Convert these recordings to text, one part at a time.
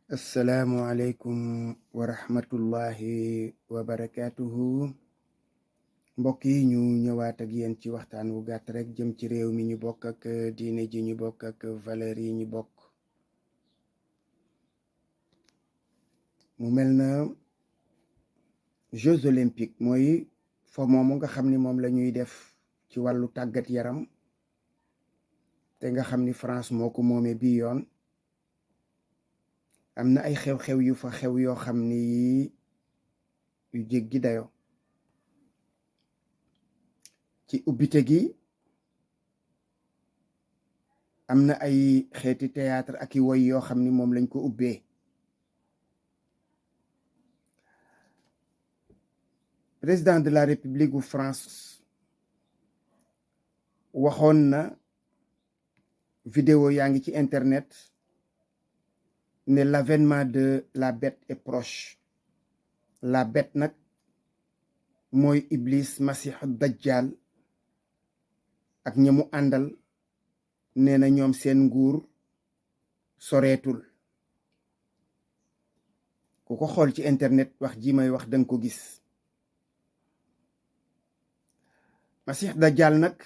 asalaamualeykum wa rahmatullahi wa barakaatuhu. Mbokk yi ñu ñëwaat ak yéen ci waxtaan wu gàtt rek jëm ci réew mi ñu bokk ak diine ji ñu bokk ak valeur yi ñu bokk. mu mel na Jeux olympiques mooy fo moomu nga xam ni moom la ñuy def ci wàllu tàggat yaram te nga xam ni France moo ko moomee bii yoon. am na ay xew-xew yu fa xew yoo xam ni yu jéggi dayo ci ubbite gi am na ay xeeti théâtre ak i woy yoo xam ni moom lañ ko ubbee. président de la république bu France waxoon na vidéo yaa ngi ci internet ne l'avènement de la bête est proche. La bête nag mooy Iblis Masiixu Dajjal ak ñamu àndal nee na ñoom seen nguur soreetul. ku ko xool ci internet wax ji may wax danga ko gis. Masiixu Dajjal nag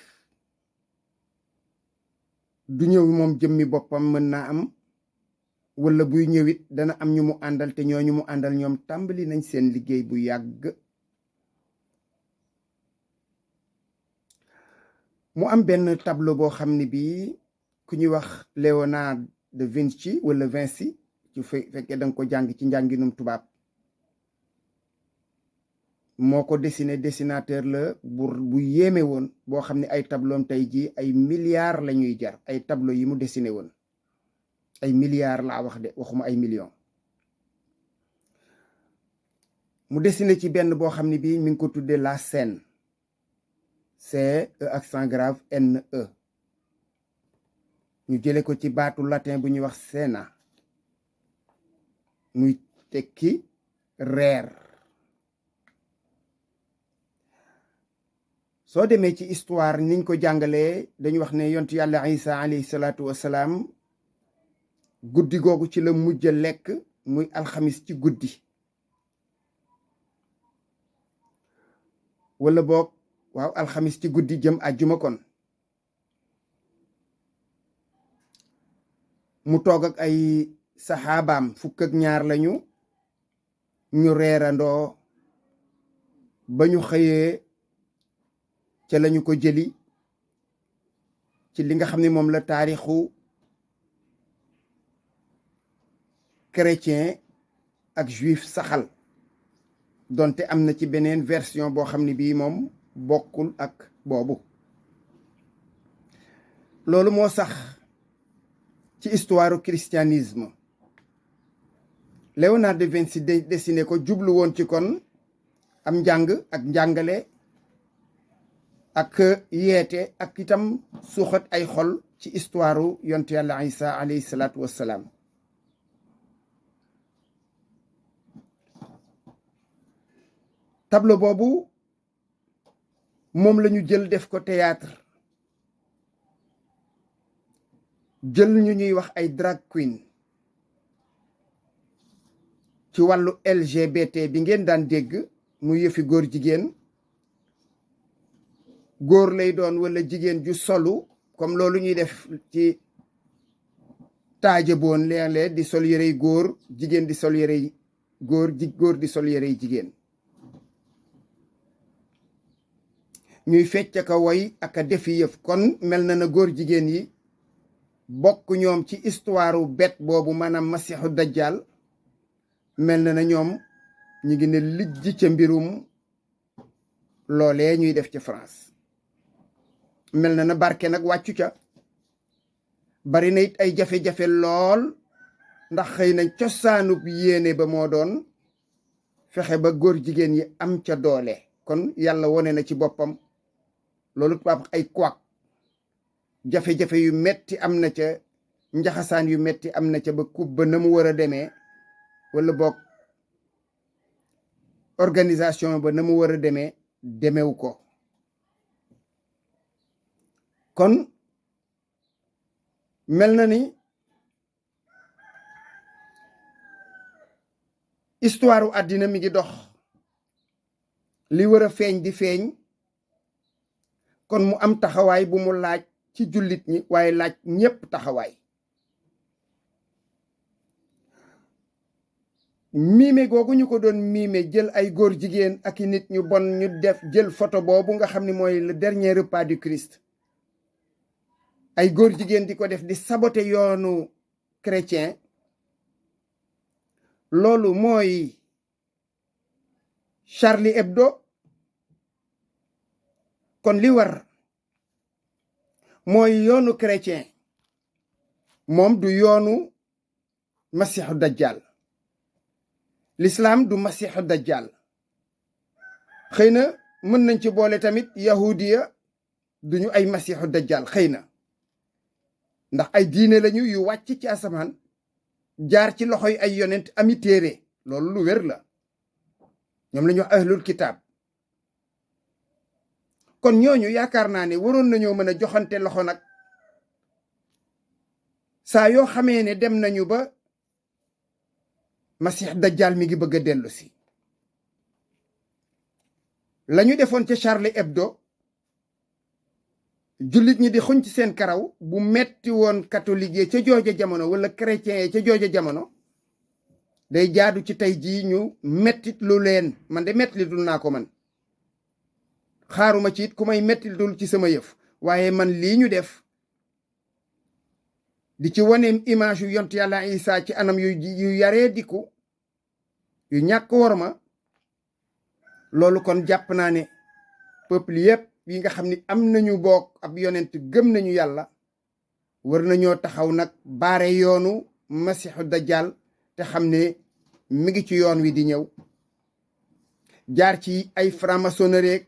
du ñëw moom jëmmi boppam, mën naa am wala buy ñëwit dana am ñu mu àndal, te ñooñu mu àndal ñoom tàmbali nañ seen liggéey bu yàgg. mu am benn tableau boo xam ne bii ku ñuy wax Léonard de Vinci wala Vinci ci fekkee danga ko jàng ci njànginum tubaab, moo ko dessinateur la bu yéeme woon boo xam ne ay tableau tey ji ay milliards la ñuy jar. ay tableau yi mu dessiné woon ay milliards laa wax de, waxuma ay millions. mu dessiné ci benn boo xam ne bii mi ngi ko tuddee la Seine, C E accent grave N E, ñu jële ko ci baatu latin bu ñuy wax Sena, muy tekki reer. soo demee ci histoire niñ ko jàngalee dañu wax ne yontu yàlla Isa alayhi salaatu wassalaam guddi googu ci la mujj a lekk, muy alxamis ci guddi, wala boog waaw alxamis ci guddi jëm àjjuma. kon mu toog ak ay saxaabaam, fukk ak ñaar lañu, ñu reerandoo ba ñu xëyee ca lañu ko jëli ci li nga xam ne moom la taarixu chrétien ak juif saxal, donte am na ci beneen version boo xam ne bii moom bokkul ak boobu. loolu moo sax ci histoire christianisme. Léonard de Vinci dessiné ko, jublu woon ci kon am njàng ak njàngale ak yeete ak itam suuxat ay xol ci histoire yonte yàlla Isa alayhi salaatu wassalaam. tableau boobu moom la ñu jël def ko théâtre, jël ñu ñuy wax ay drag queen ci wàllu LGBT bi ngeen daan dégg, mu yëfi góor jigéen. góor lay doon wala jigéen ju solu comme loolu ñuy def ci taaja boon, léeg-léeg di sol yërey góor, jigéen di sol yërey góor, góor di sol yërey jigéen. ñuy fecc ka woy ak a defi yëf. kon mel na góor jigéen yi bokk ñoom ci histoire bet boobu, maanaam Masiixu Dajjal. mel na ñoom ñu ngi ne lijj ca mbirum loolee ñuy def ci France. mel na barke nag wàccu ca. bari na it ay jafe-jafe lool, ndax xëy na cosaanub yéene ba moo doon fexe ba góor jigéen yi am ca doole. kon yàlla wone na ci boppam loolu tubaab ay kuwaak. jafe-jafe yu metti am na ca, njaxasaan yu metti am na ca ba kub ba na mu war a demee, wala boog organisation ba na mu war a demee demewu ko. kon mel na ni histoire u àddina mi ngi dox li war a feeñ di feeñ kon mu am taxawaay bu mu laaj ci jullit ñi waaye laaj ñépp taxawaay. miime googu ñu ko doon miime jël ay góor jigéen ak i nit ñu bon ñu def jël photo boobu nga xam ni mooy le dernier repas du Christ ay góor jigéen di ko def di saboter yoonu chrétien loolu mooy Charlie Hebdo. kon li war mooy yoonu chrétien moom du yoonu masiixu dajjal l'islam du masiixu dajjal xëy na mën nañ ci boole tamit yahudiya duñu ay masiixu dajjal xëy na ndax ay diine lañu yu wàcc ci asamaan jaar ci loxoy ay yonent ami téere loolu lu wér la ñoom la ñu wax ahlul kitaab kon ñooñu yaakaar naa ne waroon nañoo mën a joxante loxo nag saa yoo xamee ne dem nañu ba masiix dajjal mi ngi bëgg a dellu si la ñu defoon ca Charlie Hebdo jullit ñi di xuñ ci seen karaw bu metti woon catholique yi ca jooja jamono wala chrétien yi ca jooja jamono day jaadu ci tey jii ñu mettit lu leen man de mettit dul naa ko man xaaruma ci it ku may mettit dul ci sama yëf waaye man lii ñu def di ci wane image yu yont yàlla Isa ci anam yu yaree diku yu ñàkk worma loolu kon jàpp naa ne peuple yépp yi nga xam ni am nañu bokk ab yonent gëm nañu yàlla war nañoo taxaw nag baare yoonu masiixu dajjal te xam ne mi ngi ci yoon wi di ñëw jaar ci ay franc-maçonnerie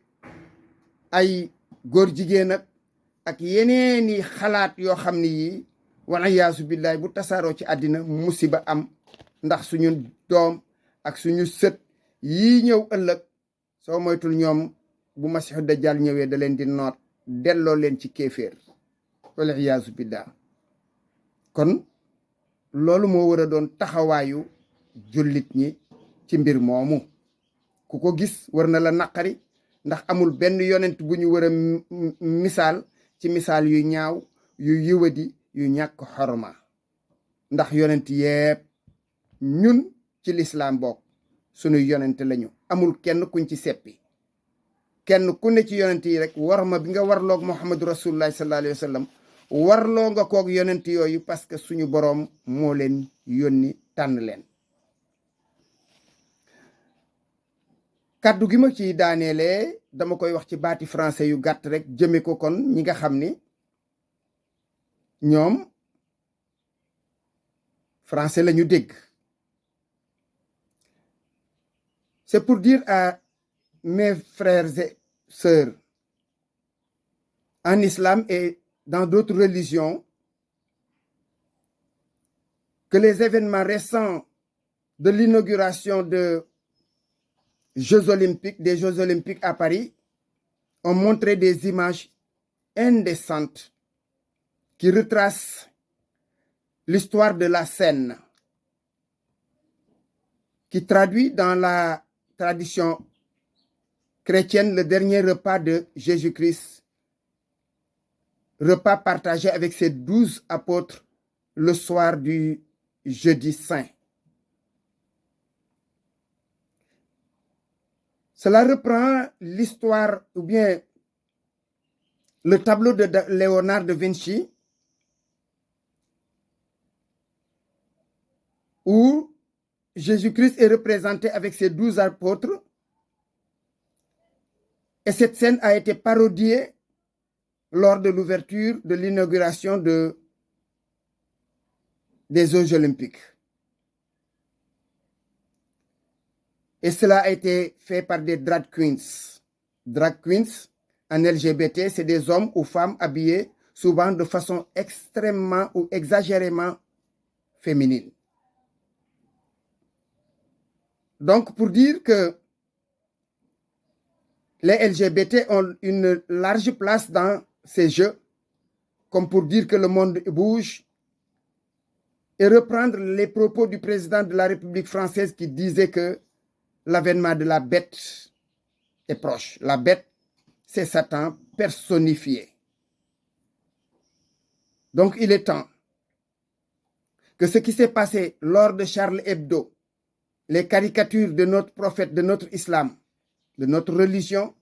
ay góor jigéen ak yeneeni xalaat yoo xam ne yii wala yaasu billaay bu tasaaroo ci àddina musiba am ndax suñu doom ak suñu sët yii ñëw ëllëg soo moytul ñoom bu masiixu dajjal ñëwee da leen di noot delloo leen ci kéeféer wala yaasu billaay kon loolu moo war a doon taxawaayu jullit ñi ci mbir moomu ku ko gis war na la naqari ndax amul benn yonent bu ñu war a misaal ci misaal yu ñaaw yu yiwadi yu ñàkk xorma ndax yonent yépp ñun ci lislaam bokk sunuy yonent lañu amul kenn kuñ ci seppi kenn ku ne ci yonent yi rek warma bi nga warloog muhammadu rasulullah sallallahu alayhi wa sallam warloo nga koog yonent yooyu parce que suñu boroom moo leen yónni tànn leen kàddu gi ma ci daaneelee dama koy wax ci baati français yu gàtt rek jëme ko kon ñi nga xam ni ñoom français la ñu dégg. C'est pour dire à mes frères et sœurs en islam et dans d'autres religions que les événements récents de l'inauguration des Jeux olympiques à Paris ont montré des images indécentes qui retracent l'histoire de la scène, qui traduit dans la tradition chrétienne le dernier repas de Jésus-Christ, repas partagé avec ses 12 apôtres le soir du jeudi saint. Cela reprend l'histoire ou bien le tableau de Léonard de Vinci où Jésus-Christ est représenté avec ses 12 apôtres et cette scène a été parodiée lors de l'ouverture de l'inauguration des Jeux olympiques. Et cela a été fait par des drag queens. Drag queens, en LGBT, c'est des hommes ou femmes habillés souvent de façon extrêmement ou exagérément féminine. Donc, pour dire que les LGBT ont une large place dans ces jeux, comme pour dire que le monde bouge et reprendre les propos du président de la République française qui disait que l'avènement de la bête est proche. La bête, c'est Satan personnifié. Donc il est temps que ce qui s'est passé lors de Charlie Hebdo, les caricatures de notre prophète, de notre islam, de notre religion,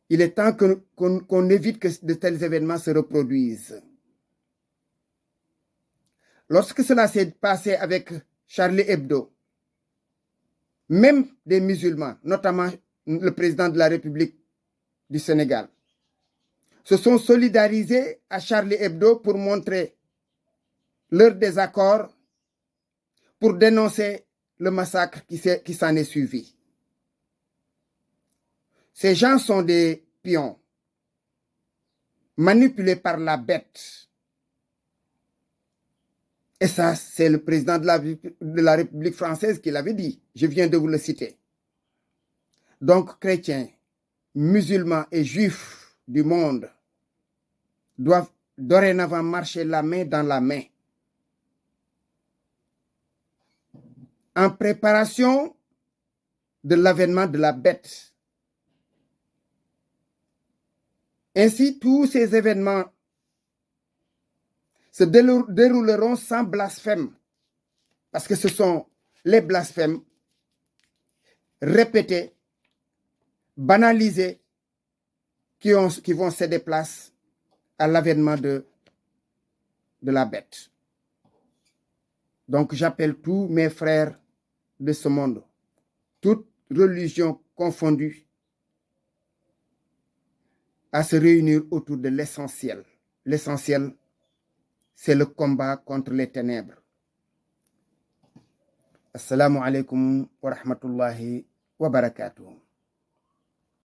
il est temps qu'on évite que de tels événements se reproduisent. Lorsque cela s'est passé avec Charlie Hebdo, même des musulmans, notamment le président de la République du Sénégal, se sont solidarisés à Charlie Hebdo pour montrer leur désaccord, pour dénoncer le massacre qui s'en est suivi. Ces gens sont des pions manipulés par la bête. Et ça, c'est le président de la République française qui l'avait dit. Je viens de vous le citer. Donc, chrétiens, musulmans et juifs du monde doivent dorénavant marcher la main dans la main en préparation de l'avènement de la bête. Ainsi, tous ces événements se dérouleront sans blasphème, parce que ce sont les blasphèmes répétés, banalisés, qui vont céder place à l'avènement de la bête. Donc j'appelle tous mes frères de ce monde, toutes religions confondues, à se réunir autour de l'essentiel. L'essentiel, c'est le combat contre les ténèbres. Assalamu alaikum wa rahmatullahi wa barakatuh.